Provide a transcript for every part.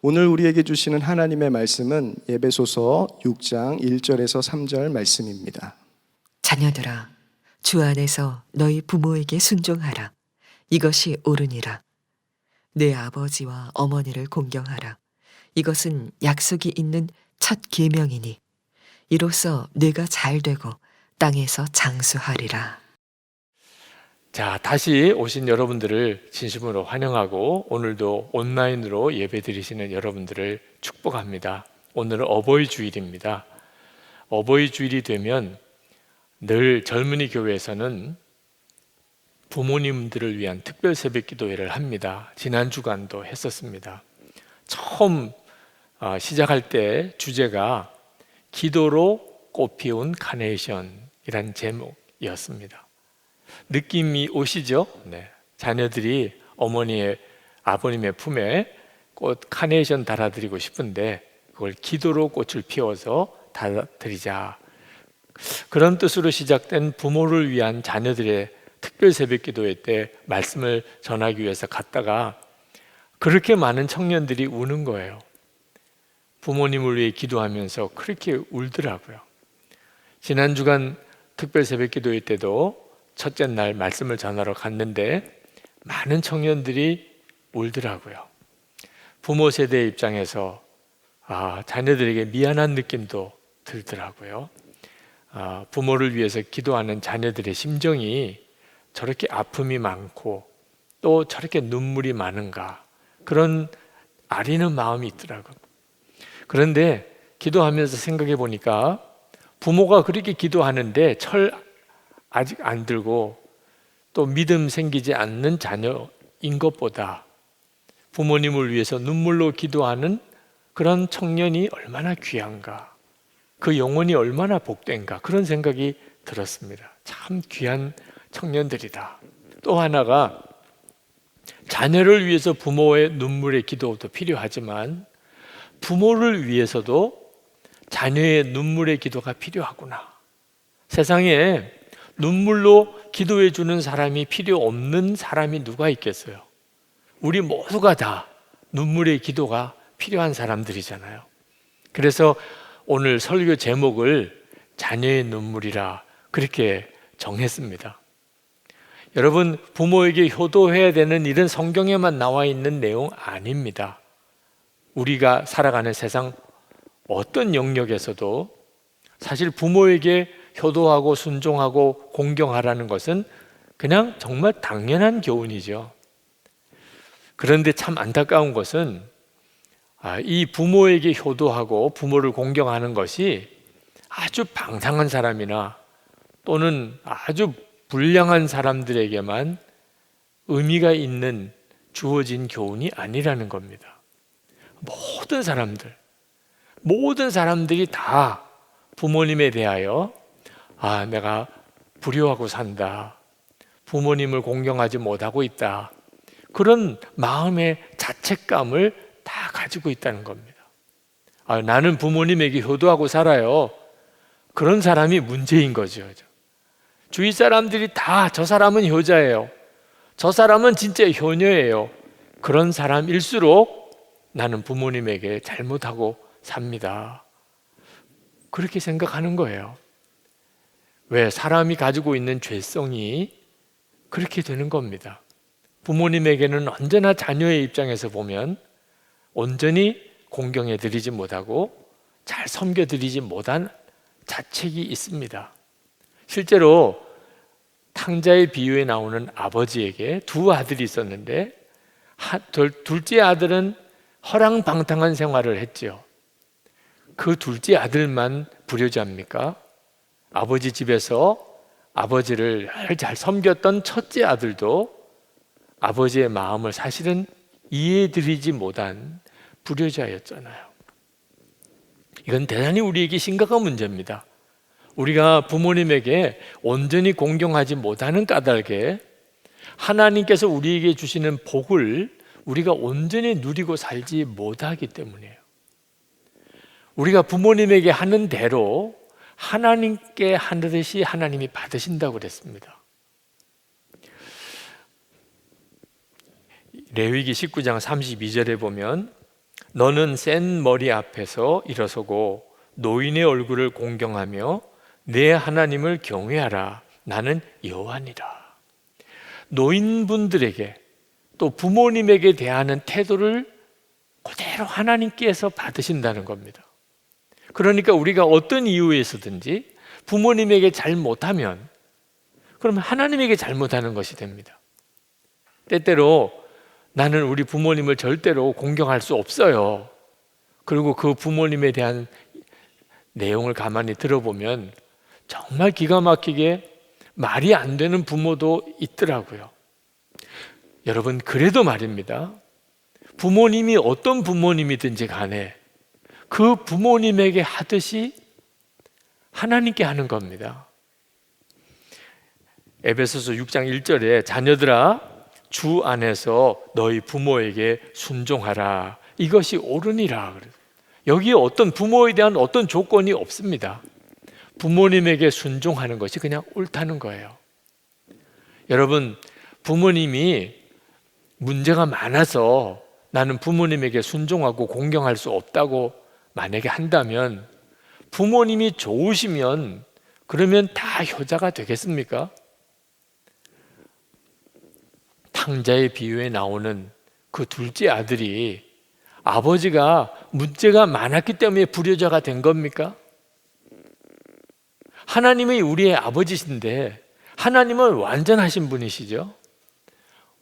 오늘 우리에게 주시는 하나님의 말씀은 에베소서 6장 1절에서 3절 말씀입니다. 자녀들아, 주 안에서 너희 부모에게 순종하라. 이것이 옳으니라. 내 아버지와 어머니를 공경하라. 이것은 약속이 있는 첫 계명이니 이로써 네가 잘되고 땅에서 장수하리라. 자, 다시 오신 여러분들을 진심으로 환영하고 오늘도 온라인으로 예배 드리시는 여러분들을 축복합니다. 오늘은 어버이 주일입니다. 어버이 주일이 되면 늘 젊은이 교회에서는 부모님들을 위한 특별 새벽 기도회를 합니다. 지난 주간도 했었습니다. 처음 시작할 때 주제가 기도로 꽃피운 카네이션이란 제목이었습니다. 느낌이 오시죠? 네. 자녀들이 어머니의 아버님의 품에 꽃 카네이션 달아드리고 싶은데 그걸 기도로 꽃을 피워서 달아드리자, 그런 뜻으로 시작된 부모를 위한 자녀들의 특별 새벽 기도회 때 말씀을 전하기 위해서 갔다가 그렇게 많은 청년들이 우는 거예요. 부모님을 위해 기도하면서 그렇게 울더라고요. 지난 주간 특별 새벽 기도회 때도 첫째 날 말씀을 전하러 갔는데 많은 청년들이 울더라고요. 부모 세대의 입장에서 자녀들에게 미안한 느낌도 들더라고요. 부모를 위해서 기도하는 자녀들의 심정이 저렇게 아픔이 많고 또 저렇게 눈물이 많은가, 그런 아리는 마음이 있더라고요. 그런데 기도하면서 생각해 보니까 부모가 그렇게 기도하는데 철 아직 안 들고 또 믿음 생기지 않는 자녀인 것보다 부모님을 위해서 눈물로 기도하는 그런 청년이 얼마나 귀한가, 그 영혼이 얼마나 복된가, 그런 생각이 들었습니다. 참 귀한 청년들이다. 또 하나가 자녀를 위해서 부모의 눈물의 기도도 필요하지만 부모를 위해서도 자녀의 눈물의 기도가 필요하구나. 세상에 눈물로 기도해 주는 사람이 필요 없는 사람이 누가 있겠어요? 우리 모두가 다 눈물의 기도가 필요한 사람들이잖아요. 그래서 오늘 설교 제목을 자녀의 눈물이라 그렇게 정했습니다. 여러분, 부모에게 효도해야 되는 일은 성경에만 나와 있는 내용 아닙니다. 우리가 살아가는 세상 어떤 영역에서도 사실 부모에게 효도하고 순종하고 공경하라는 것은 그냥 정말 당연한 교훈이죠. 그런데 참 안타까운 것은 이 부모에게 효도하고 부모를 공경하는 것이 아주 방탕한 사람이나 또는 아주 불량한 사람들에게만 의미가 있는 주어진 교훈이 아니라는 겁니다. 모든 사람들이 다 부모님에 대하여 내가 불효하고 산다, 부모님을 공경하지 못하고 있다, 그런 마음의 자책감을 다 가지고 있다는 겁니다. 나는 부모님에게 효도하고 살아요. 그런 사람이 문제인 거죠. 주위 사람들이 다 저 사람은 효자예요, 저 사람은 진짜 효녀예요, 그런 사람일수록 나는 부모님에게 잘못하고 삽니다, 그렇게 생각하는 거예요. 왜? 사람이 가지고 있는 죄성이 그렇게 되는 겁니다. 부모님에게는 언제나 자녀의 입장에서 보면 온전히 공경해 드리지 못하고 잘 섬겨 드리지 못한 자책이 있습니다. 실제로 탕자의 비유에 나오는 아버지에게 두 아들이 있었는데 둘째 아들은 허랑방탕한 생활을 했죠. 그 둘째 아들만 불효자입니까? 아버지 집에서 아버지를 잘 섬겼던 첫째 아들도 아버지의 마음을 사실은 이해드리지 못한 불효자였잖아요. 이건 대단히 우리에게 심각한 문제입니다. 우리가 부모님에게 온전히 공경하지 못하는 까닭에 하나님께서 우리에게 주시는 복을 우리가 온전히 누리고 살지 못하기 때문이에요. 우리가 부모님에게 하는 대로 하나님께 하듯이 하나님이 받으신다고 그랬습니다. 레위기 19장 32절에 보면 너는 센 머리 앞에서 일어서고 노인의 얼굴을 공경하며 내 하나님을 경외하라. 나는 여호와니라. 노인분들에게 또 부모님에게 대하는 태도를 그대로 하나님께서 받으신다는 겁니다. 그러니까 우리가 어떤 이유에서든지 부모님에게 잘못하면 그러면 하나님에게 잘못하는 것이 됩니다. 때때로 나는 우리 부모님을 절대로 공경할 수 없어요. 그리고 그 부모님에 대한 내용을 가만히 들어보면 정말 기가 막히게 말이 안 되는 부모도 있더라고요. 여러분, 그래도 말입니다. 부모님이 어떤 부모님이든지 간에 그 부모님에게 하듯이 하나님께 하는 겁니다. 에베소서 6장 1절에 자녀들아 주 안에서 너희 부모에게 순종하라. 이것이 옳으니라. 여기에 어떤 부모에 대한 어떤 조건이 없습니다. 부모님에게 순종하는 것이 그냥 옳다는 거예요. 여러분, 부모님이 문제가 많아서 나는 부모님에게 순종하고 공경할 수 없다고 만약에 한다면, 부모님이 좋으시면 그러면 다 효자가 되겠습니까? 탕자의 비유에 나오는 그 둘째 아들이 아버지가 문제가 많았기 때문에 불효자가 된 겁니까? 하나님이 우리의 아버지신데 하나님은 완전하신 분이시죠.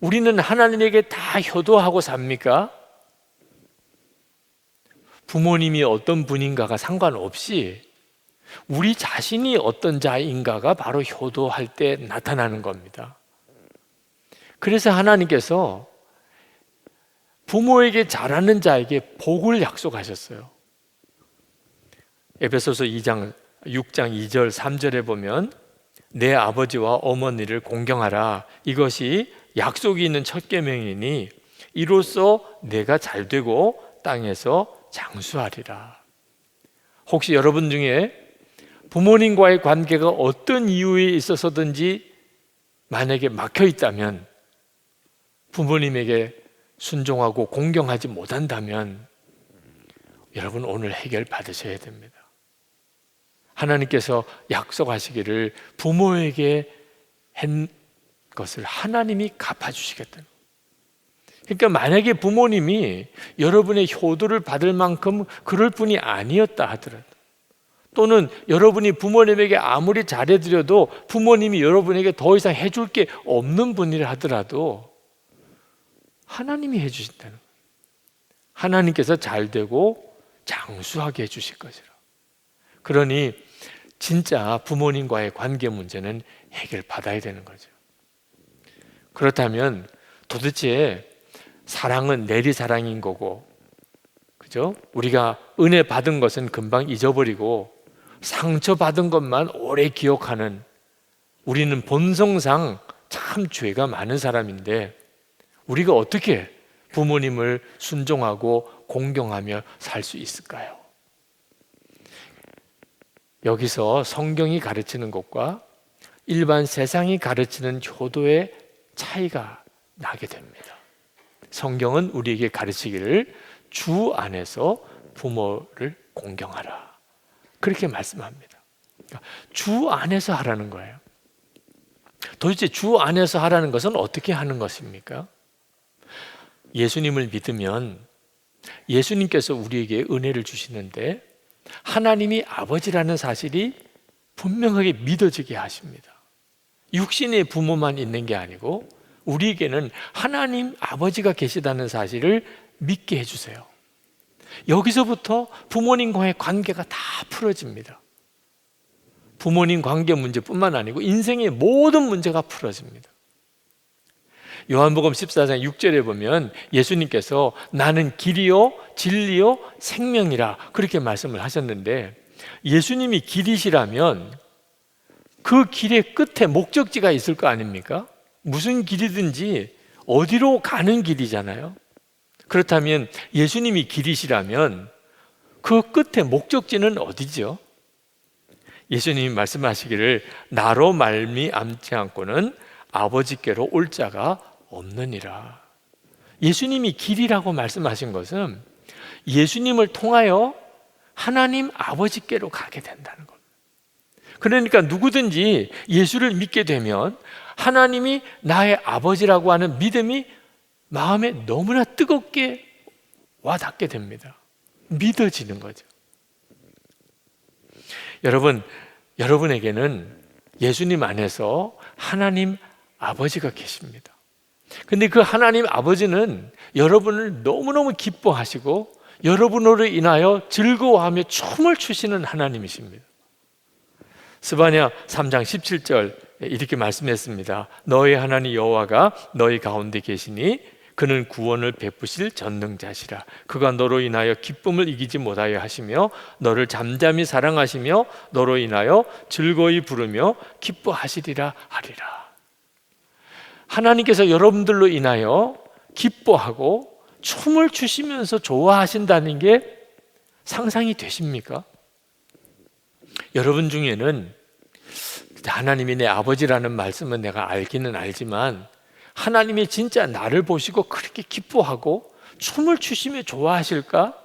우리는 하나님에게 다 효도하고 삽니까? 부모님이 어떤 분인가가 상관없이 우리 자신이 어떤 자인가가 바로 효도할 때 나타나는 겁니다. 그래서 하나님께서 부모에게 잘하는 자에게 복을 약속하셨어요. 에베소서 6장 2절 3절에 보면 내 아버지와 어머니를 공경하라. 이것이 약속이 있는 첫 계명이니 이로써 내가 잘되고 땅에서 장수하리라. 혹시 여러분 중에 부모님과의 관계가 어떤 이유에 있어서든지 만약에 막혀 있다면, 부모님에게 순종하고 공경하지 못한다면 여러분 오늘 해결 받으셔야 됩니다. 하나님께서 약속하시기를 부모에게 한 것을 하나님이 갚아주시겠다는. 그러니까 만약에 부모님이 여러분의 효도를 받을 만큼 그럴 분이 아니었다 하더라도, 또는 여러분이 부모님에게 아무리 잘해드려도 부모님이 여러분에게 더 이상 해줄 게 없는 분이라 하더라도 하나님이 해주신다는 거예요. 하나님께서 잘되고 장수하게 해주실 것이라. 그러니 진짜 부모님과의 관계 문제는 해결받아야 되는 거죠. 그렇다면 도대체 사랑은 내리사랑인 거고, 그죠? 우리가 은혜 받은 것은 금방 잊어버리고 상처받은 것만 오래 기억하는, 우리는 본성상 참 죄가 많은 사람인데 우리가 어떻게 부모님을 순종하고 공경하며 살 수 있을까요? 여기서 성경이 가르치는 것과 일반 세상이 가르치는 효도의 차이가 나게 됩니다. 성경은 우리에게 가르치기를 주 안에서 부모를 공경하라, 그렇게 말씀합니다. 주 안에서 하라는 거예요. 도대체 주 안에서 하라는 것은 어떻게 하는 것입니까? 예수님을 믿으면 예수님께서 우리에게 은혜를 주시는데 하나님이 아버지라는 사실이 분명하게 믿어지게 하십니다. 육신의 부모만 있는 게 아니고 우리에게는 하나님 아버지가 계시다는 사실을 믿게 해주세요. 여기서부터 부모님과의 관계가 다 풀어집니다. 부모님 관계 문제뿐만 아니고 인생의 모든 문제가 풀어집니다. 요한복음 14장 6절에 보면 예수님께서 나는 길이요 진리요 생명이라 그렇게 말씀을 하셨는데, 예수님이 길이시라면 그 길의 끝에 목적지가 있을 거 아닙니까? 무슨 길이든지 어디로 가는 길이잖아요. 그렇다면 예수님이 길이시라면 그 끝에 목적지는 어디죠? 예수님이 말씀하시기를 나로 말미암지 않고는 아버지께로 올 자가 없느니라. 예수님이 길이라고 말씀하신 것은 예수님을 통하여 하나님 아버지께로 가게 된다는 겁니다. 그러니까 누구든지 예수를 믿게 되면 하나님이 나의 아버지라고 하는 믿음이 마음에 너무나 뜨겁게 와닿게 됩니다. 믿어지는 거죠. 여러분, 여러분에게는 예수님 안에서 하나님 아버지가 계십니다. 근데 그 하나님 아버지는 여러분을 너무너무 기뻐하시고 여러분으로 인하여 즐거워하며 춤을 추시는 하나님이십니다. 스바냐 3장 17절 이렇게 말씀했습니다. 너희 하나님 여호와가 너희 가운데 계시니 그는 구원을 베푸실 전능자시라. 그가 너로 인하여 기쁨을 이기지 못하여 하시며 너를 잠잠히 사랑하시며 너로 인하여 즐거이 부르며 기뻐하시리라 하리라. 하나님께서 여러분들로 인하여 기뻐하고 춤을 추시면서 좋아하신다는 게 상상이 되십니까? 여러분 중에는 하나님이 내 아버지라는 말씀은 내가 알기는 알지만 하나님이 진짜 나를 보시고 그렇게 기뻐하고 춤을 추시며 좋아하실까?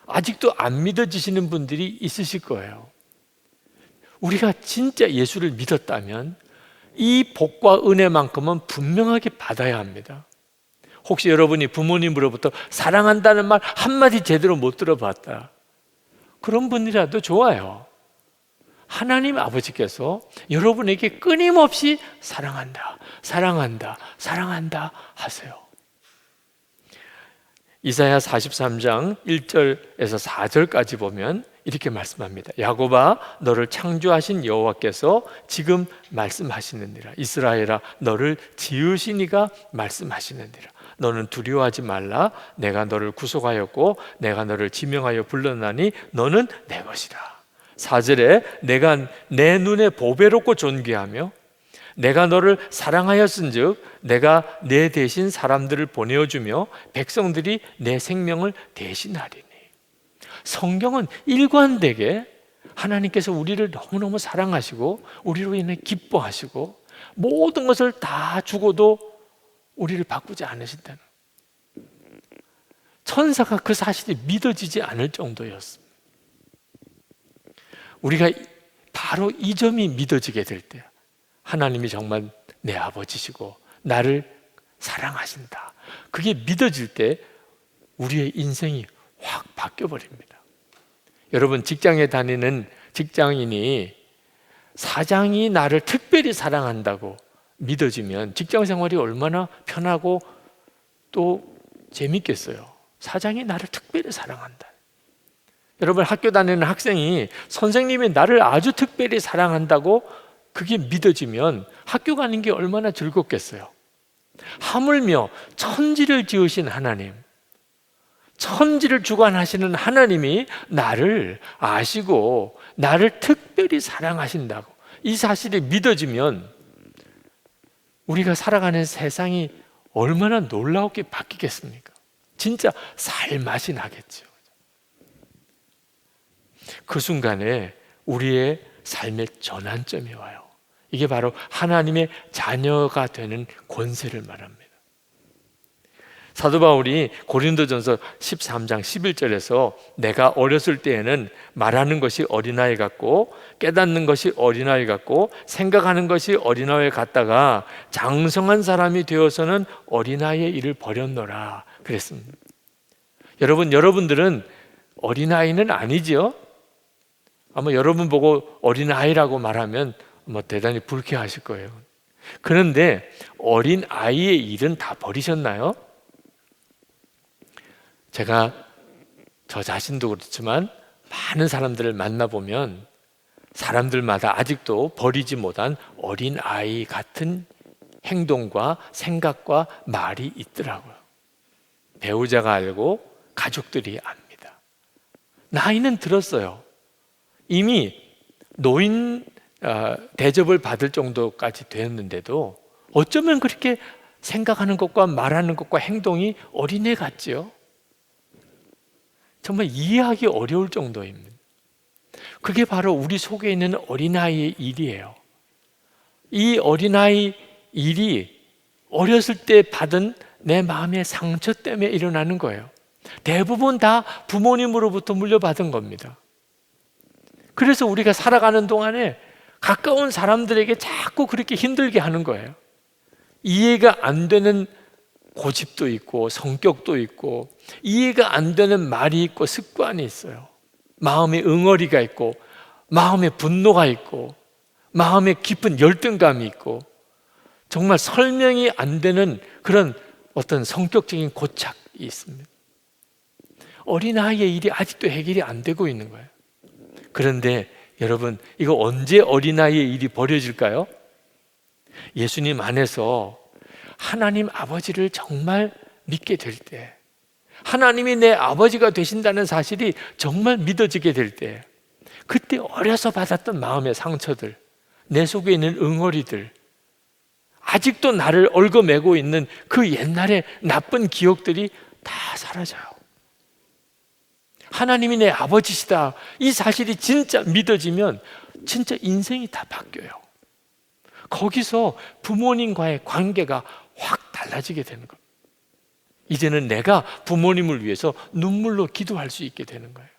아직도 안 믿어지시는 분들이 있으실 거예요. 우리가 진짜 예수를 믿었다면 이 복과 은혜만큼은 분명하게 받아야 합니다. 혹시 여러분이 부모님으로부터 사랑한다는 말 한마디 제대로 못 들어봤다, 그런 분이라도 좋아요. 하나님 아버지께서 여러분에게 끊임없이 사랑한다, 사랑한다, 사랑한다 하세요. 이사야 43장 1절에서 4절까지 보면 이렇게 말씀합니다. 야곱아, 너를 창조하신 여호와께서 지금 말씀하시느니라. 이스라엘아, 너를 지으시니가 말씀하시느니라. 너는 두려워하지 말라. 내가 너를 구속하였고 내가 너를 지명하여 불렀나니 너는 내 것이라. 4절에 내가 내 눈에 보배롭고 존귀하며 내가 너를 사랑하였은즉 내가 내 대신 사람들을 보내어주며 백성들이 내 생명을 대신하리니. 성경은 일관되게 하나님께서 우리를 너무너무 사랑하시고 우리로 인해 기뻐하시고 모든 것을 다 주고도 우리를 바꾸지 않으신다는, 천사가 그 사실이 믿어지지 않을 정도였습니다. 우리가 바로 이 점이 믿어지게 될 때 하나님이 정말 내 아버지시고 나를 사랑하신다, 그게 믿어질 때 우리의 인생이 확 바뀌어버립니다. 여러분, 직장에 다니는 직장인이 사장이 나를 특별히 사랑한다고 믿어지면 직장 생활이 얼마나 편하고 또 재밌겠어요. 사장이 나를 특별히 사랑한다. 여러분, 학교 다니는 학생이 선생님이 나를 아주 특별히 사랑한다고 그게 믿어지면 학교 가는 게 얼마나 즐겁겠어요. 하물며 천지를 지으신 하나님, 천지를 주관하시는 하나님이 나를 아시고 나를 특별히 사랑하신다고 이 사실이 믿어지면 우리가 살아가는 세상이 얼마나 놀라웠게 바뀌겠습니까? 진짜 살맛이 나겠죠. 그 순간에 우리의 삶의 전환점이 와요. 이게 바로 하나님의 자녀가 되는 권세를 말합니다. 사도 바울이 고린도전서 13장 11절에서 내가 어렸을 때에는 말하는 것이 어린아이 같고 깨닫는 것이 어린아이 같고 생각하는 것이 어린아이 같다가 장성한 사람이 되어서는 어린아이의 일을 버렸노라 그랬습니다. 여러분들은 어린아이는 아니죠? 아마 여러분 보고 어린아이라고 말하면 대단히 불쾌하실 거예요. 그런데 어린아이의 일은 다 버리셨나요? 제가 저 자신도 그렇지만 많은 사람들을 만나보면 사람들마다 아직도 버리지 못한 어린아이 같은 행동과 생각과 말이 있더라고요. 배우자가 알고 가족들이 압니다. 나이는 들었어요. 이미 노인 대접을 받을 정도까지 되었는데도 어쩌면 그렇게 생각하는 것과 말하는 것과 행동이 어린애 같지요? 정말 이해하기 어려울 정도입니다. 그게 바로 우리 속에 있는 어린아이의 일이에요. 이 어린아이 일이 어렸을 때 받은 내 마음의 상처 때문에 일어나는 거예요. 대부분 다 부모님으로부터 물려받은 겁니다. 그래서 우리가 살아가는 동안에 가까운 사람들에게 자꾸 그렇게 힘들게 하는 거예요. 이해가 안 되는 고집도 있고 성격도 있고 이해가 안 되는 말이 있고 습관이 있어요. 마음에 응어리가 있고 마음에 분노가 있고 마음에 깊은 열등감이 있고 정말 설명이 안 되는 그런 어떤 성격적인 고착이 있습니다. 어린아이의 일이 아직도 해결이 안 되고 있는 거예요. 그런데 여러분, 이거 언제 어린아이의 일이 벌어질까요? 예수님 안에서 하나님 아버지를 정말 믿게 될 때, 하나님이 내 아버지가 되신다는 사실이 정말 믿어지게 될 때, 그때 어려서 받았던 마음의 상처들, 내 속에 있는 응어리들, 아직도 나를 얽어매고 있는 그 옛날의 나쁜 기억들이 다 사라져요. 하나님이 내 아버지시다, 이 사실이 진짜 믿어지면 진짜 인생이 다 바뀌어요. 거기서 부모님과의 관계가 확 달라지게 되는 겁니다. 이제는 내가 부모님을 위해서 눈물로 기도할 수 있게 되는 거예요.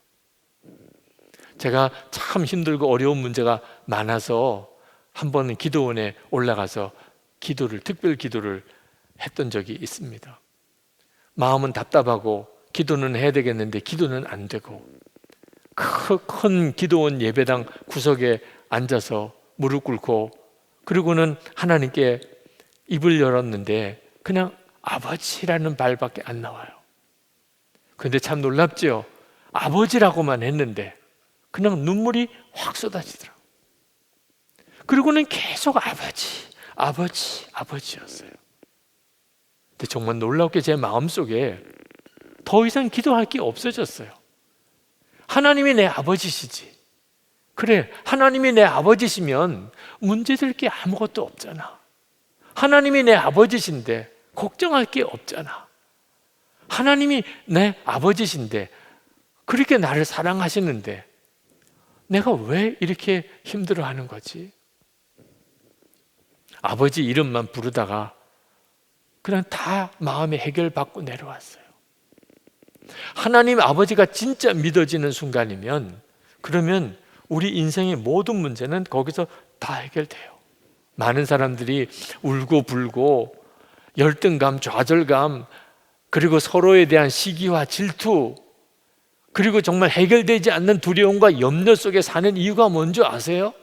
제가 참 힘들고 어려운 문제가 많아서 한 번은 기도원에 올라가서 특별 기도를 했던 적이 있습니다. 마음은 답답하고 기도는 해야 되겠는데 기도는 안 되고, 큰 기도원 예배당 구석에 앉아서 무릎 꿇고, 그리고는 하나님께 입을 열었는데 그냥 아버지라는 말밖에 안 나와요. 그런데 참 놀랍죠? 아버지라고만 했는데 그냥 눈물이 확 쏟아지더라고요. 그리고는 계속 아버지였어요. 근데 정말 놀랍게 제 마음속에 더 이상 기도할 게 없어졌어요. 하나님이 내 아버지시지. 그래, 하나님이 내 아버지시면 문제될 게 아무것도 없잖아. 하나님이 내 아버지신데 걱정할 게 없잖아. 하나님이 내 아버지신데 그렇게 나를 사랑하시는데 내가 왜 이렇게 힘들어하는 거지? 아버지 이름만 부르다가 그냥 다 마음에 해결받고 내려왔어요. 하나님 아버지가 진짜 믿어지는 순간이면, 그러면 우리 인생의 모든 문제는 거기서 다 해결돼요. 많은 사람들이 울고 불고 열등감, 좌절감, 그리고 서로에 대한 시기와 질투, 그리고 정말 해결되지 않는 두려움과 염려 속에 사는 이유가 뭔지 아세요?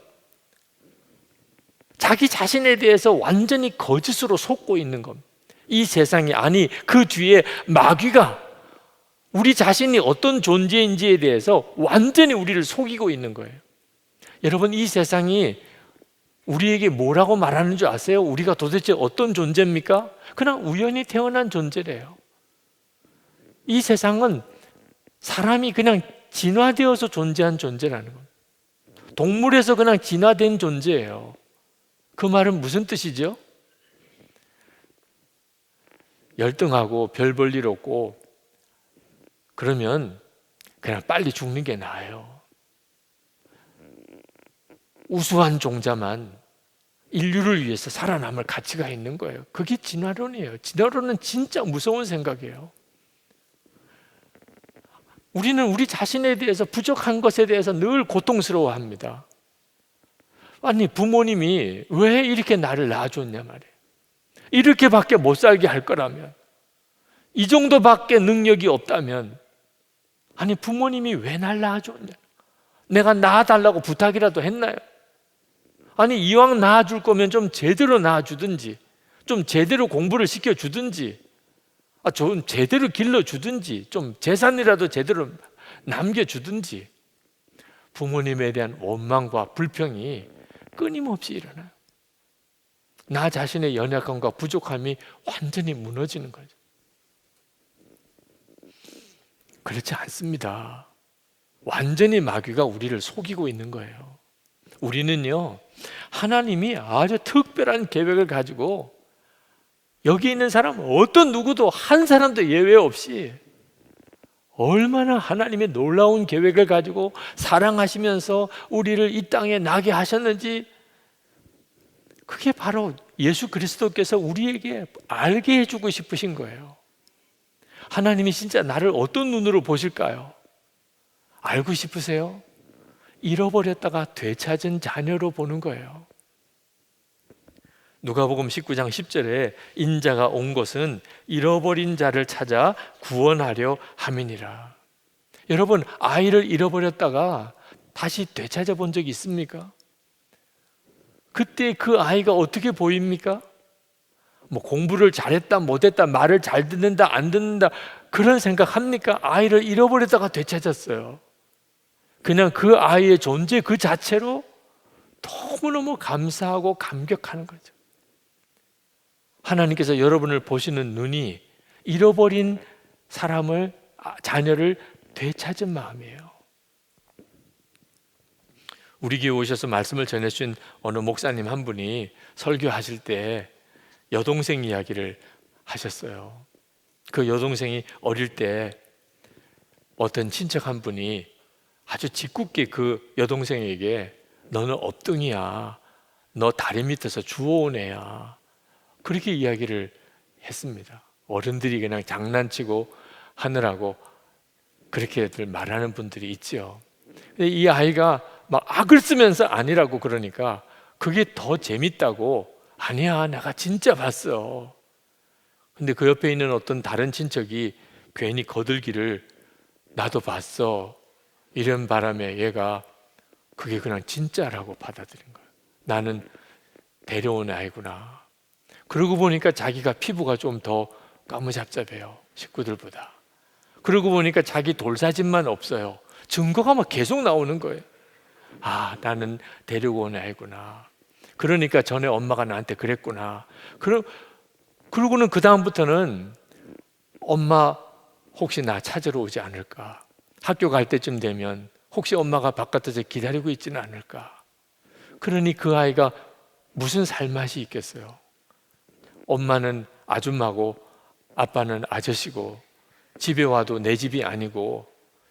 자기 자신에 대해서 완전히 거짓으로 속고 있는 겁니다. 이 세상이, 아니 그 뒤에 마귀가 우리 자신이 어떤 존재인지에 대해서 완전히 우리를 속이고 있는 거예요. 여러분, 이 세상이 우리에게 뭐라고 말하는 줄 아세요? 우리가 도대체 어떤 존재입니까? 그냥 우연히 태어난 존재래요. 이 세상은 사람이 그냥 진화되어서 존재한 존재라는 겁니다. 동물에서 그냥 진화된 존재예요. 그 말은 무슨 뜻이죠? 열등하고 별 볼 일 없고 그러면 그냥 빨리 죽는 게 나아요. 우수한 종자만 인류를 위해서 살아남을 가치가 있는 거예요. 그게 진화론이에요. 진화론은 진짜 무서운 생각이에요. 우리는 우리 자신에 대해서, 부족한 것에 대해서 늘 고통스러워합니다. 아니, 부모님이 왜 이렇게 나를 낳아줬냐 말이에요. 이렇게밖에 못 살게 할 거라면, 이 정도밖에 능력이 없다면, 아니 부모님이 왜 날 낳아줬냐? 내가 낳아달라고 부탁이라도 했나요? 아니 이왕 낳아줄 거면 좀 제대로 낳아주든지, 좀 제대로 공부를 시켜주든지, 좀 제대로 길러주든지, 좀 재산이라도 제대로 남겨주든지. 부모님에 대한 원망과 불평이 끊임없이 일어나요. 나 자신의 연약함과 부족함이 완전히 무너지는 거죠. 그렇지 않습니다. 완전히 마귀가 우리를 속이고 있는 거예요. 우리는요, 하나님이 아주 특별한 계획을 가지고 여기 있는 사람 어떤 누구도 한 사람도 예외 없이 얼마나 하나님의 놀라운 계획을 가지고 사랑하시면서 우리를 이 땅에 나게 하셨는지, 그게 바로 예수 그리스도께서 우리에게 알게 해주고 싶으신 거예요. 하나님이 진짜 나를 어떤 눈으로 보실까요? 알고 싶으세요? 잃어버렸다가 되찾은 자녀로 보는 거예요. 누가복음 19장 10절에 인자가 온 것은 잃어버린 자를 찾아 구원하려 함이니라. 여러분, 아이를 잃어버렸다가 다시 되찾아 본 적이 있습니까? 그때 그 아이가 어떻게 보입니까? 뭐 공부를 잘했다 못했다, 말을 잘 듣는다 안 듣는다, 그런 생각 합니까? 아이를 잃어버렸다가 되찾았어요. 그냥 그 아이의 존재 그 자체로 너무너무 감사하고 감격하는 거죠. 하나님께서 여러분을 보시는 눈이 잃어버린 사람을, 자녀를 되찾은 마음이에요. 우리 교회 오셔서 말씀을 전해주신 어느 목사님 한 분이 설교하실 때 여동생 이야기를 하셨어요. 그 여동생이 어릴 때 어떤 친척 한 분이 아주 짓궂게 그 여동생에게 너는 업등이야, 너 다리 밑에서 주워온 애야, 그렇게 이야기를 했습니다. 어른들이 그냥 장난치고 하느라고 그렇게들 말하는 분들이 있죠. 근데 이 아이가 막 악을 쓰면서 아니라고 그러니까 그게 더 재밌다고, 아니야 내가 진짜 봤어. 근데 그 옆에 있는 어떤 다른 친척이 괜히 거들기를 나도 봤어 이런 바람에 얘가 그게 그냥 진짜라고 받아들인 거예요. 나는 데려온 아이구나. 그러고 보니까 자기가 피부가 좀 더 까무잡잡해요, 식구들보다. 그러고 보니까 자기 돌사진만 없어요. 증거가 막 계속 나오는 거예요. 아, 나는 데리고 온 아이구나. 그러니까 전에 엄마가 나한테 그랬구나. 그러고는 그 다음부터는 엄마 혹시 나 찾으러 오지 않을까? 학교 갈 때쯤 되면 혹시 엄마가 바깥에서 기다리고 있지는 않을까? 그러니 그 아이가 무슨 살맛이 있겠어요? 엄마는 아줌마고 아빠는 아저씨고 집에 와도 내 집이 아니고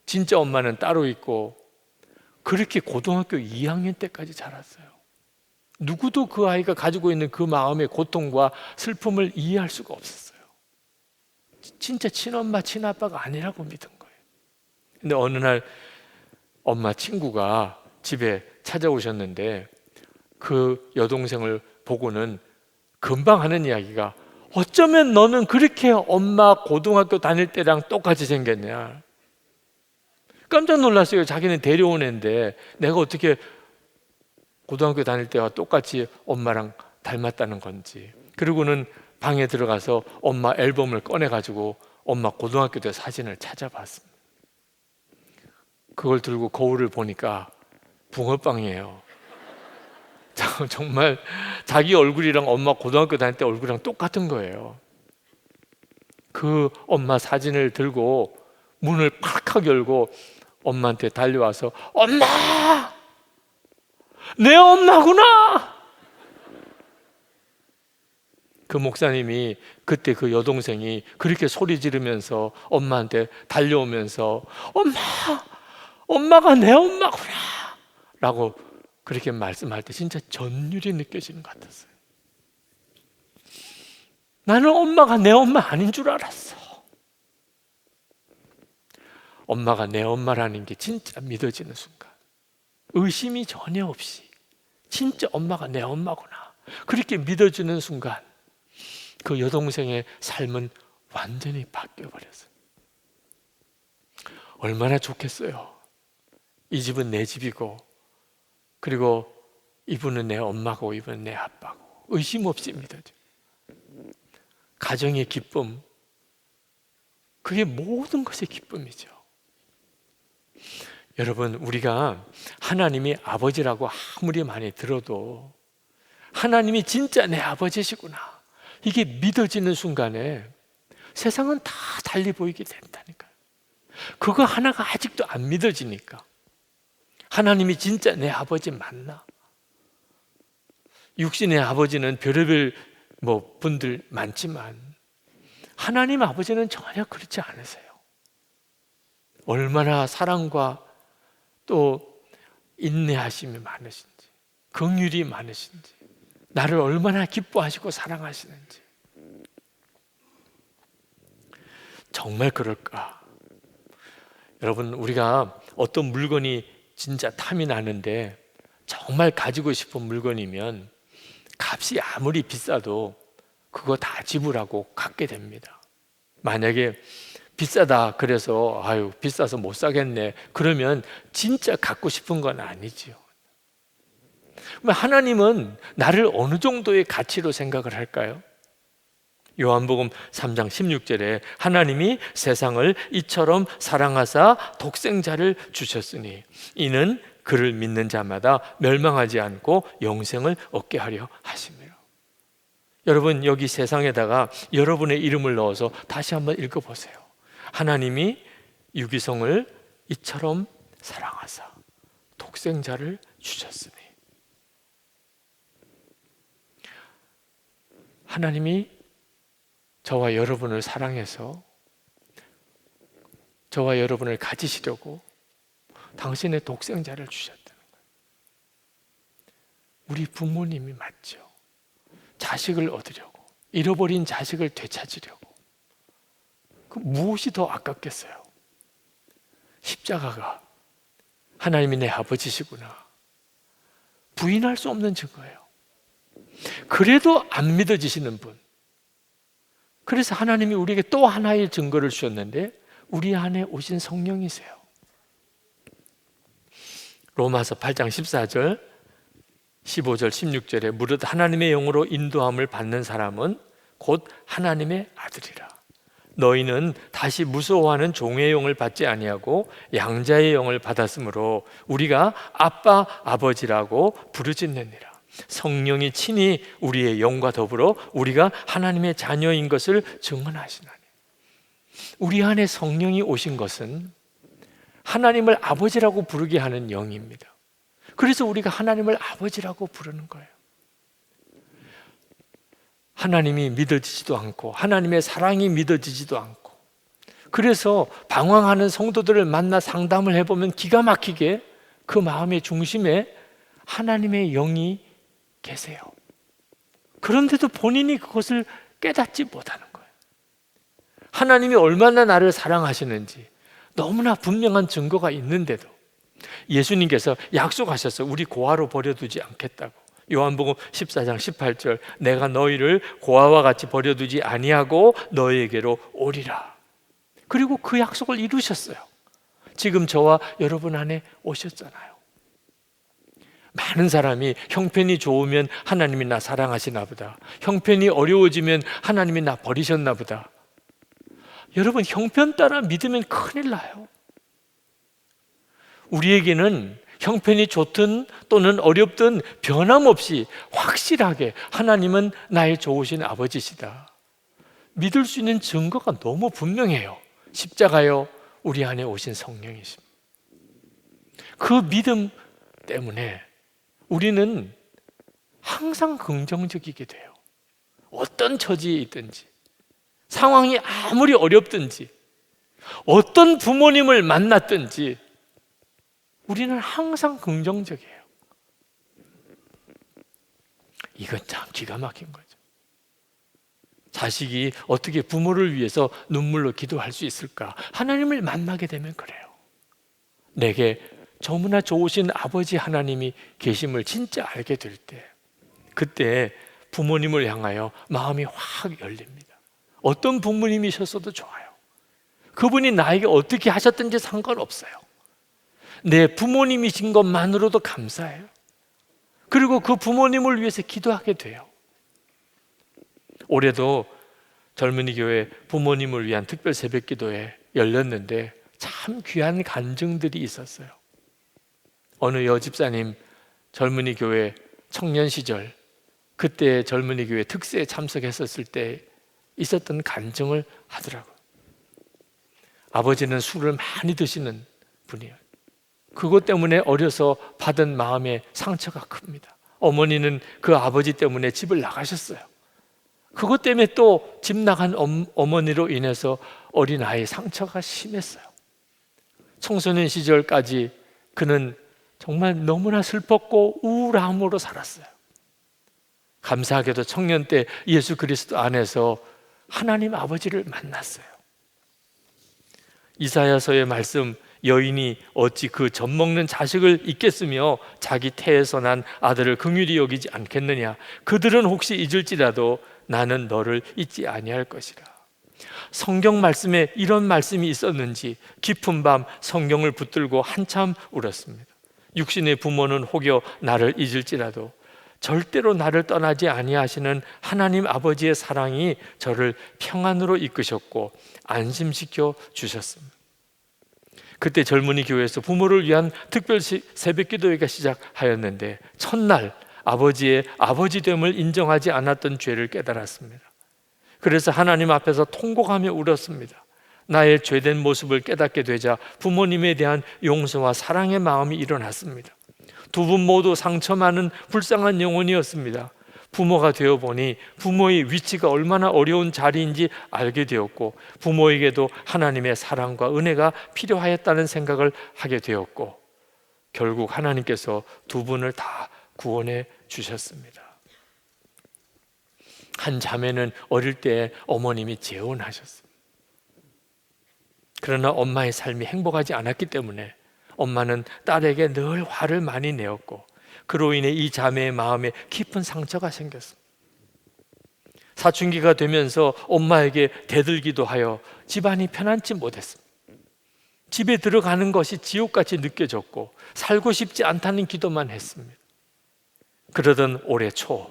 진짜 엄마는 따로 있고, 그렇게 고등학교 2학년 때까지 자랐어요. 누구도 그 아이가 가지고 있는 그 마음의 고통과 슬픔을 이해할 수가 없었어요. 진짜 친엄마 친아빠가 아니라고 믿은 거예요. 근데 어느 날 엄마 친구가 집에 찾아오셨는데 그 여동생을 보고는 금방 하는 이야기가, 어쩌면 너는 그렇게 엄마 고등학교 다닐 때랑 똑같이 생겼냐. 깜짝 놀랐어요. 자기는 데려온 애인데 내가 어떻게 고등학교 다닐 때와 똑같이 엄마랑 닮았다는 건지. 그리고는 방에 들어가서 엄마 앨범을 꺼내가지고 엄마 고등학교 때 사진을 찾아봤습니다. 그걸 들고 거울을 보니까 붕어빵이에요. 정말 자기 얼굴이랑 엄마 고등학교 다닐 때 얼굴이랑 똑같은 거예요. 그 엄마 사진을 들고 문을 팍 열고 엄마한테 달려와서, 엄마! 내 엄마구나! 그 목사님이 그때 그 여동생이 그렇게 소리 지르면서 엄마한테 달려오면서 엄마가 내 엄마구나! 라고 그렇게 말씀할 때 진짜 전율이 느껴지는 것 같았어요. 나는 엄마가 내 엄마 아닌 줄 알았어. 엄마가 내 엄마라는 게 진짜 믿어지는 순간, 의심이 전혀 없이 진짜 엄마가 내 엄마구나, 그렇게 믿어지는 순간 그 여동생의 삶은 완전히 바뀌어버렸어요. 얼마나 좋겠어요. 이 집은 내 집이고, 그리고 이분은 내 엄마고 이분은 내 아빠고, 의심 없이 믿어져. 가정의 기쁨, 그게 모든 것의 기쁨이죠. 여러분, 우리가 하나님이 아버지라고 아무리 많이 들어도 하나님이 진짜 내 아버지시구나, 이게 믿어지는 순간에 세상은 다 달리 보이게 된다니까요. 그거 하나가 아직도 안 믿어지니까, 하나님이 진짜 내 아버지 맞나? 육신의 아버지는 별의별 분들 많지만 하나님 아버지는 전혀 그렇지 않으세요. 얼마나 사랑과 또 인내하심이 많으신지, 긍휼이 많으신지, 나를 얼마나 기뻐하시고 사랑하시는지. 정말 그럴까? 여러분, 우리가 어떤 물건이 진짜 탐이 나는데 정말 가지고 싶은 물건이면 값이 아무리 비싸도 그거 다 지불하고 갖게 됩니다. 만약에 비싸다 그래서 아유 비싸서 못 사겠네 그러면 진짜 갖고 싶은 건 아니지요. 하나님은 나를 어느 정도의 가치로 생각을 할까요? 요한복음 3장 16절에 하나님이 세상을 이처럼 사랑하사 독생자를 주셨으니 이는 그를 믿는 자마다 멸망하지 않고 영생을 얻게 하려 하심이라. 여러분, 여기 세상에다가 여러분의 이름을 넣어서 다시 한번 읽어보세요. 하나님이 유기성을 이처럼 사랑하사 독생자를 주셨으니. 하나님이 저와 여러분을 사랑해서 저와 여러분을 가지시려고 당신의 독생자를 주셨다는 거예요. 우리 부모님이 맞죠. 자식을 얻으려고, 잃어버린 자식을 되찾으려고. 그 무엇이 더 아깝겠어요? 십자가가 하나님이 내 아버지시구나 부인할 수 없는 증거예요. 그래도 안 믿어지시는 분, 그래서 하나님이 우리에게 또 하나의 증거를 주셨는데 우리 안에 오신 성령이세요. 로마서 8장 14절 15절 16절에 무릇 하나님의 영으로 인도함을 받는 사람은 곧 하나님의 아들이라. 너희는 다시 무서워하는 종의 영을 받지 아니하고 양자의 영을 받았으므로 우리가 아빠 아버지라고 부르짖느니라. 성령이 친히 우리의 영과 더불어 우리가 하나님의 자녀인 것을 증언하시나니. 우리 안에 성령이 오신 것은 하나님을 아버지라고 부르게 하는 영입니다. 그래서 우리가 하나님을 아버지라고 부르는 거예요. 하나님이 믿어지지도 않고 하나님의 사랑이 믿어지지도 않고, 그래서 방황하는 성도들을 만나 상담을 해보면 기가 막히게 그 마음의 중심에 하나님의 영이 계세요. 그런데도 본인이 그것을 깨닫지 못하는 거예요. 하나님이 얼마나 나를 사랑하시는지 너무나 분명한 증거가 있는데도 예수님께서 약속하셨어요. 우리 고아로 버려두지 않겠다고. 요한복음 14장 18절 내가 너희를 고아와 같이 버려두지 아니하고 너희에게로 오리라. 그리고 그 약속을 이루셨어요. 지금 저와 여러분 안에 오셨잖아요. 많은 사람이 형편이 좋으면 하나님이 나 사랑하시나 보다, 형편이 어려워지면 하나님이 나 버리셨나 보다. 여러분, 형편 따라 믿으면 큰일 나요. 우리에게는 형편이 좋든 또는 어렵든 변함없이 확실하게 하나님은 나의 좋으신 아버지시다 믿을 수 있는 증거가 너무 분명해요. 십자가요, 우리 안에 오신 성령이십니다. 그 믿음 때문에 우리는 항상 긍정적이게 돼요. 어떤 처지에 있든지, 상황이 아무리 어렵든지, 어떤 부모님을 만났든지 우리는 항상 긍정적이에요. 이건 참 기가 막힌 거죠. 자식이 어떻게 부모를 위해서 눈물로 기도할 수 있을까? 하나님을 만나게 되면 그래요. 내게 너무나 좋으신 아버지 하나님이 계심을 진짜 알게 될 때, 그때 부모님을 향하여 마음이 확 열립니다. 어떤 부모님이셨어도 좋아요. 그분이 나에게 어떻게 하셨든지 상관없어요. 내 부모님이신 것만으로도 감사해요. 그리고 그 부모님을 위해서 기도하게 돼요. 올해도 젊은이 교회 부모님을 위한 특별 새벽 기도회 열렸는데 참 귀한 간증들이 있었어요. 어느 여집사님 젊은이 교회 청년 시절, 그때 젊은이 교회 특세에 참석했었을 때 있었던 간증을 하더라고요. 아버지는 술을 많이 드시는 분이에요. 그것 때문에 어려서 받은 마음의 상처가 큽니다. 어머니는 그 아버지 때문에 집을 나가셨어요. 그것 때문에 또 집 나간 어머니로 인해서 어린아이의 상처가 심했어요. 청소년 시절까지 그는 정말 너무나 슬펐고 우울함으로 살았어요. 감사하게도 청년 때 예수 그리스도 안에서 하나님 아버지를 만났어요. 이사야서의 말씀, 여인이 어찌 그 젖먹는 자식을 잊겠으며 자기 태에서 난 아들을 긍휼히 여기지 않겠느냐. 그들은 혹시 잊을지라도 나는 너를 잊지 아니할 것이라. 성경 말씀에 이런 말씀이 있었는지 깊은 밤 성경을 붙들고 한참 울었습니다. 육신의 부모는 혹여 나를 잊을지라도 절대로 나를 떠나지 아니하시는 하나님 아버지의 사랑이 저를 평안으로 이끄셨고 안심시켜 주셨습니다. 그때 젊은이 교회에서 부모를 위한 특별 새벽 기도회가 시작하였는데 첫날 아버지의 아버지됨을 인정하지 않았던 죄를 깨달았습니다. 그래서 하나님 앞에서 통곡하며 울었습니다. 나의 죄된 모습을 깨닫게 되자 부모님에 대한 용서와 사랑의 마음이 일어났습니다. 두 분 모두 상처 많은 불쌍한 영혼이었습니다. 부모가 되어 보니 부모의 위치가 얼마나 어려운 자리인지 알게 되었고 부모에게도 하나님의 사랑과 은혜가 필요하였다는 생각을 하게 되었고 결국 하나님께서 두 분을 다 구원해 주셨습니다. 한 자매는 어릴 때 어머님이 재혼하셨습니다. 그러나 엄마의 삶이 행복하지 않았기 때문에 엄마는 딸에게 늘 화를 많이 내었고 그로 인해 이 자매의 마음에 깊은 상처가 생겼습니다. 사춘기가 되면서 엄마에게 대들기도 하여 집안이 편안치 못했습니다. 집에 들어가는 것이 지옥같이 느껴졌고 살고 싶지 않다는 기도만 했습니다. 그러던 올해 초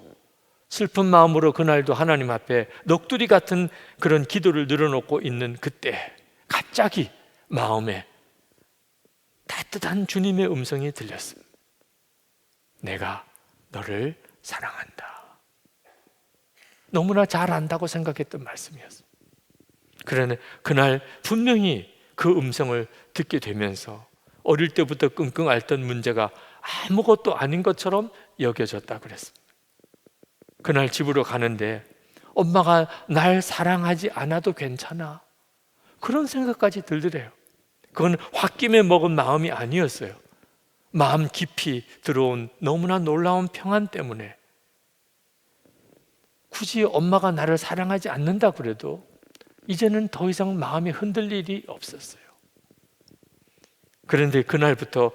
슬픈 마음으로 그날도 하나님 앞에 넋두리 같은 그런 기도를 늘어놓고 있는 그때 갑자기 마음에 따뜻한 주님의 음성이 들렸습니다. 내가 너를 사랑한다. 너무나 잘 안다고 생각했던 말씀이었습니다. 그러나 그날 분명히 그 음성을 듣게 되면서 어릴 때부터 끙끙 앓던 문제가 아무것도 아닌 것처럼 여겨졌다 그랬습니다. 그날 집으로 가는데 엄마가 날 사랑하지 않아도 괜찮아 그런 생각까지 들더래요. 그건 홧김에 먹은 마음이 아니었어요. 마음 깊이 들어온 너무나 놀라운 평안 때문에 굳이 엄마가 나를 사랑하지 않는다 그래도 이제는 더 이상 마음이 흔들릴 일이 없었어요. 그런데 그날부터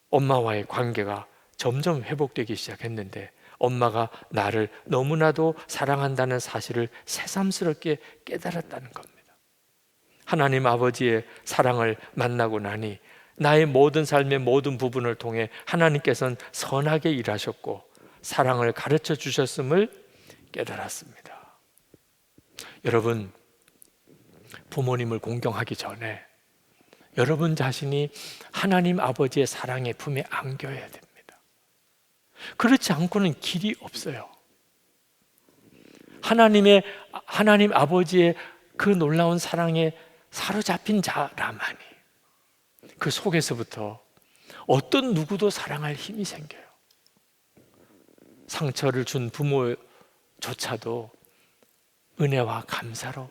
엄마와의 관계가 점점 회복되기 시작했는데 엄마가 나를 너무나도 사랑한다는 사실을 새삼스럽게 깨달았다는 겁니다. 하나님 아버지의 사랑을 만나고 나니 나의 모든 삶의 모든 부분을 통해 하나님께서는 선하게 일하셨고 사랑을 가르쳐 주셨음을 깨달았습니다. 여러분, 부모님을 공경하기 전에 여러분 자신이 하나님 아버지의 사랑의 품에 안겨야 됩니다. 그렇지 않고는 길이 없어요. 하나님 아버지의 그 놀라운 사랑에 사로잡힌 자라만이 그 속에서부터 어떤 누구도 사랑할 힘이 생겨요. 상처를 준 부모조차도 은혜와 감사로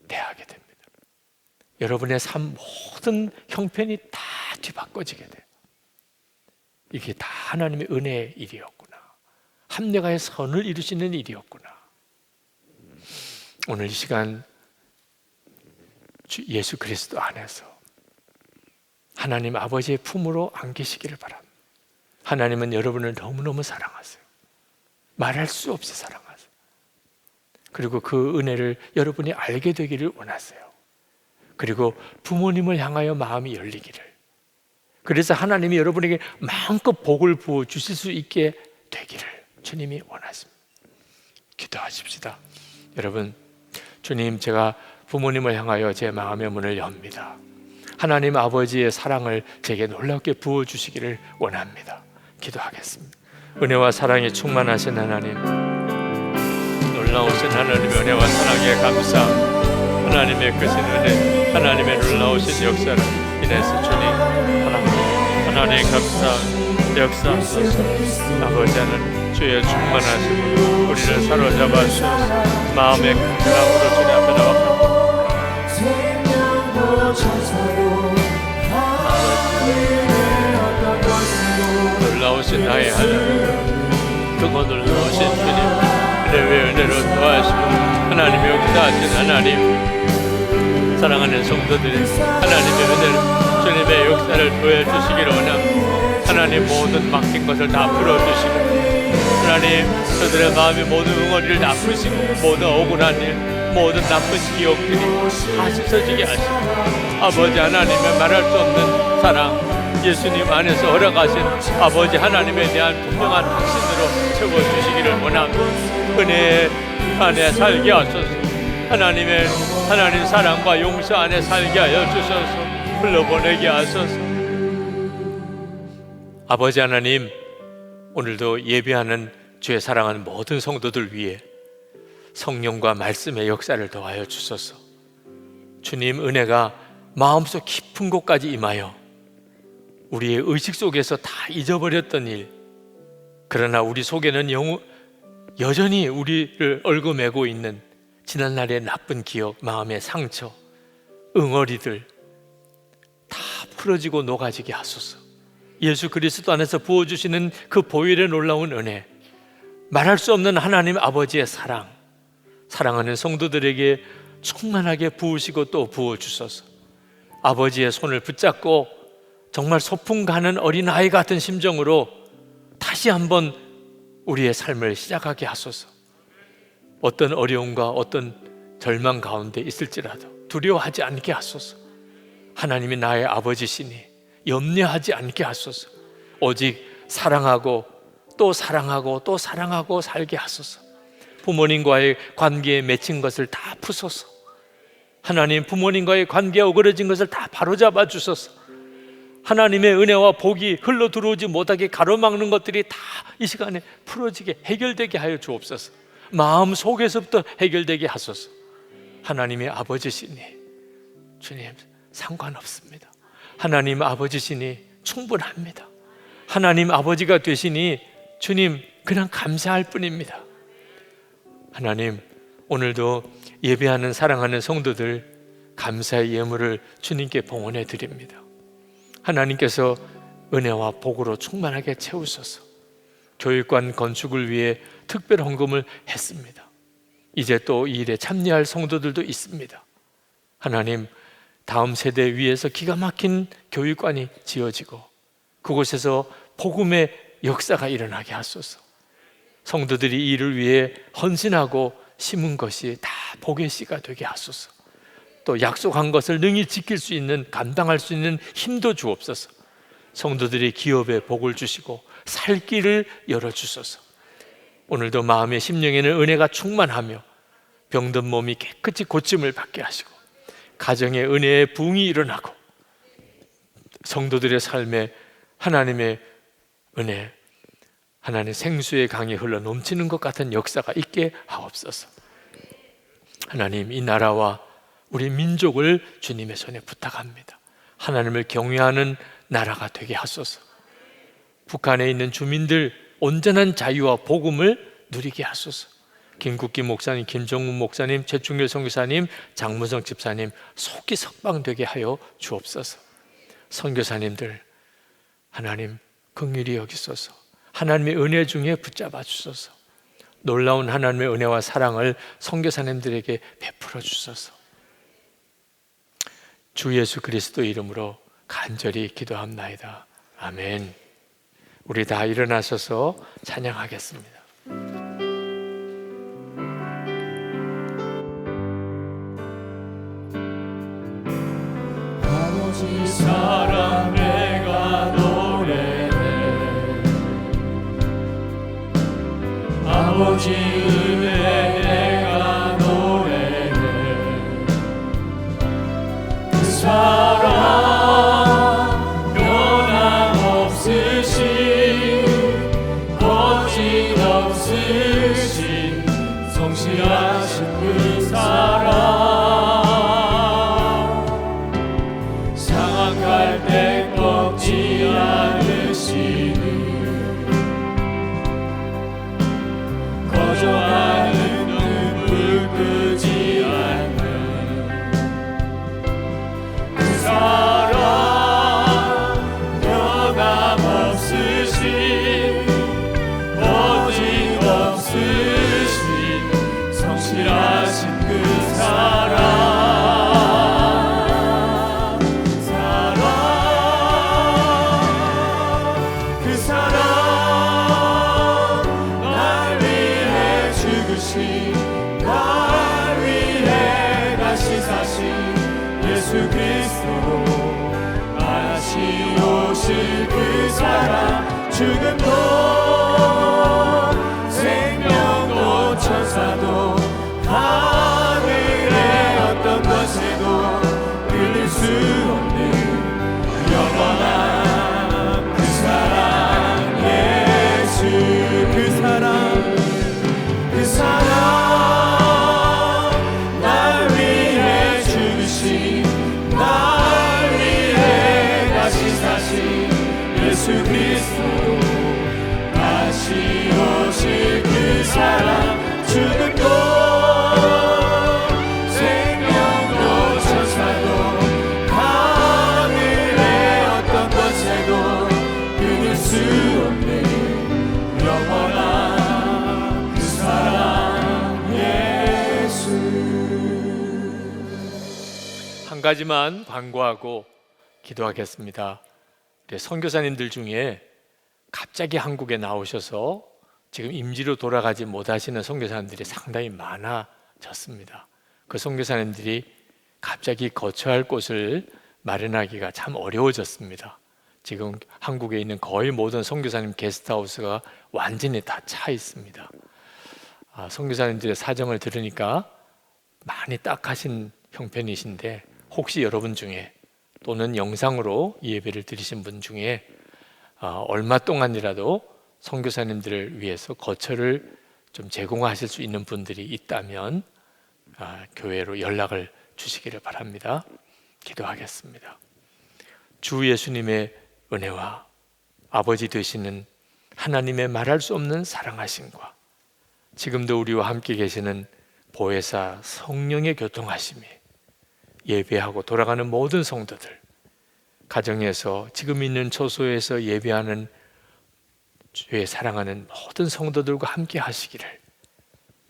대하게 됩니다. 여러분의 삶 모든 형편이 다 뒤바꿔지게 돼요. 이게 다 하나님의 은혜의 일이었구나. 합력하여 선을 이루시는 일이었구나. 오늘 이 시간 예수 그리스도 안에서 하나님 아버지의 품으로 안기시기를 바랍니다. 하나님은 여러분을 너무너무 사랑하세요. 말할 수 없이 사랑하세요. 그리고 그 은혜를 여러분이 알게 되기를 원하세요. 그리고 부모님을 향하여 마음이 열리기를, 그래서 하나님이 여러분에게 마음껏 복을 부어 주실 수 있게 되기를 주님이 원하십니다. 기도하십시다. 여러분, 주님, 제가 부모님을 향하여 제 마음의 문을 엽니다. 하나님 아버지의 사랑을 제게 놀랍게 부어주시기를 원합니다. 기도하겠습니다. 은혜와 사랑이 충만하신 하나님, 놀라우신 하나님의 은혜와 사랑에 감사, 하나님의 크신 은혜, 하나님의 놀라우신 역사를 인해서 주님 하나님 감사 역사하소서. 아버지 하나님, 주의 충만하심으로 우리를 사로잡아 주셔서 마음의 감사함으로 주님 앞에 나와 놀라우신 나의 하나님, 크고 놀라우신 주님, 은혜의 은혜로 도와주시고 하나님의 역사하신 하나님, 사랑하는 성도들이 하나님의 은혜로 주님의 역사를 보여주시기를 원합니다. 하나님 모든 막힌 것을 다 풀어주시고 하나님 저들의 마음의 모든 응어리를 다 푸시고 모든 억울한 일 모든 나쁜 기억들이 다 씻어지게 하시고 아버지 하나님의 말할 수 없는 사랑 예수님 안에서 허락하신 아버지 하나님에 대한 분명한 확신으로 채워주시기를 원합니다. 은혜 안에 살게 하소서. 하나님 사랑과 용서 안에 살게 하여 주셔서 흘러보내게 하소서. 아버지 하나님 오늘도 예배하는 주의 사랑하는 모든 성도들 위해 성령과 말씀의 역사를 더하여 주소서. 주님 은혜가 마음속 깊은 곳까지 임하여 우리의 의식 속에서 다 잊어버렸던 일 그러나 우리 속에는 여전히 우리를 얽어매고 있는 지난날의 나쁜 기억, 마음의 상처, 응어리들 다 풀어지고 녹아지게 하소서. 예수 그리스도 안에서 부어주시는 그 보혈의 놀라운 은혜 말할 수 없는 하나님 아버지의 사랑하는 성도들에게 충만하게 부으시고 또 부어주소서. 아버지의 손을 붙잡고 정말 소풍 가는 어린아이 같은 심정으로 다시 한번 우리의 삶을 시작하게 하소서. 어떤 어려움과 어떤 절망 가운데 있을지라도 두려워하지 않게 하소서. 하나님이 나의 아버지시니 염려하지 않게 하소서. 오직 사랑하고 또 사랑하고 또 사랑하고 살게 하소서. 부모님과의 관계에 맺힌 것을 다 푸소서. 하나님 부모님과의 관계에 어그러진 것을 다 바로잡아 주소서. 하나님의 은혜와 복이 흘러 들어오지 못하게 가로막는 것들이 다 이 시간에 풀어지게 해결되게 하여 주옵소서. 마음 속에서부터 해결되게 하소서. 하나님의 아버지시니 주님 상관없습니다. 하나님 아버지시니 충분합니다. 하나님 아버지가 되시니 주님 그냥 감사할 뿐입니다. 하나님 오늘도 예배하는 사랑하는 성도들 감사의 예물을 주님께 봉헌해 드립니다. 하나님께서 은혜와 복으로 충만하게 채우소서. 교육관 건축을 위해 특별 헌금을 했습니다. 이제 또 이 일에 참여할 성도들도 있습니다. 하나님 다음 세대 위에서 기가 막힌 교육관이 지어지고 그곳에서 복음의 역사가 일어나게 하소서. 성도들이 이 일을 위해 헌신하고 심은 것이 다 복의 씨가 되게 하소서. 또 약속한 것을 능히 지킬 수 있는 감당할 수 있는 힘도 주옵소서. 성도들이 기업에 복을 주시고 살 길을 열어주소서. 오늘도 마음의 심령에는 은혜가 충만하며 병든 몸이 깨끗이 고침을 받게 하시고 가정에 은혜의 부흥이 일어나고 성도들의 삶에 하나님의 은혜, 하나님의 생수의 강이 흘러 넘치는 것 같은 역사가 있게 하옵소서. 하나님 이 나라와 우리 민족을 주님의 손에 부탁합니다. 하나님을 경외하는 나라가 되게 하소서. 북한에 있는 주민들 온전한 자유와 복음을 누리게 하소서. 김국기 목사님, 김정문 목사님, 최충길 선교사님, 장무성 집사님 속히 석방되게 하여 주옵소서. 선교사님들 하나님 긍휼히 여기소서. 하나님의 은혜 중에 붙잡아 주소서. 놀라운 하나님의 은혜와 사랑을 선교사님들에게 베풀어 주소서. 주 예수 그리스도 이름으로 간절히 기도합나이다. 아멘. 우리 다 일어나셔서 찬양하겠습니다. 아버지 사랑 내가 노래해 아버지 은혜 내가 노래해 그 사랑 성실하신 그 사랑 상한 갈대 꺾지 않으시는 거저하는 눈물 끄지 않는 그 사랑 변함없으신 거짓없으신 성실하신 그 사랑 오실 그 사랑 죽음도 생명도 천사도 하늘의 어떤 권세도 끊을 수 없는 영원한 그 사랑 예수 그 사랑 날 위해 죽으신 날 위해 다시 사신 예수 그리스도 다시 오실 그 사랑 죽음도 생명도 천사도 하늘의 어떤 권세도 끊을 수 없는 영원한 그 사랑 예수. 한 가지만 광고하고 기도하겠습니다. 우리 선교사님들 중에 갑자기 한국에 나오셔서 지금 임지로 돌아가지 못하시는 선교사님들이 상당히 많아졌습니다. 그 선교사님들이 갑자기 거처할 곳을 마련하기가 참 어려워졌습니다. 지금 한국에 있는 거의 모든 선교사님 게스트하우스가 완전히 다 차 있습니다. 선교사님들의 사정을 들으니까 많이 딱하신 형편이신데, 혹시 여러분 중에 또는 영상으로 이 예배를 들으신 분 중에 얼마 동안이라도 선교사님들을 위해서 거처를 좀 제공하실 수 있는 분들이 있다면 교회로 연락을 주시기를 바랍니다. 기도하겠습니다. 주 예수님의 은혜와 아버지 되시는 하나님의 말할 수 없는 사랑하심과 지금도 우리와 함께 계시는 보혜사 성령의 교통하심이 예배하고 돌아가는 모든 성도들, 가정에서 지금 있는 초소에서 예배하는 주의 사랑하는 모든 성도들과 함께 하시기를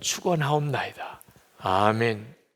축원하옵나이다. 아멘.